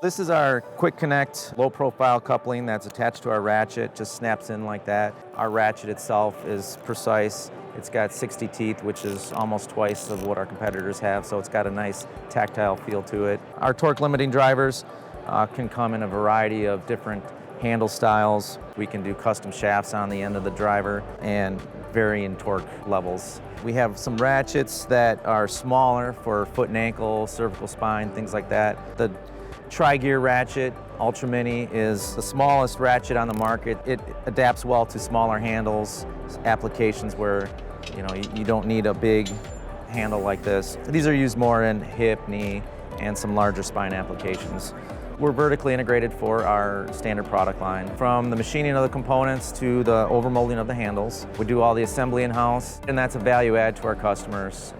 This is our quick connect low profile coupling that's attached to our ratchet, just snaps in like that. Our ratchet itself is precise. It's got 60 teeth, which is almost twice of what our competitors have, so it's got a nice tactile feel to it. Our torque limiting drivers can come in a variety of different handle styles. We can do custom shafts on the end of the driver and vary in torque levels. We have some ratchets that are smaller for foot and ankle, cervical spine, things like that. The tri-gear ratchet, Ultra Mini, is the smallest ratchet on the market. It adapts well to smaller handles, applications where you don't need a big handle like this. These are used more in hip, knee, and some larger spine applications. We're vertically integrated for our standard product line. From the machining of the components to the overmolding of the handles. We do all the assembly in-house, and that's a value add to our customers.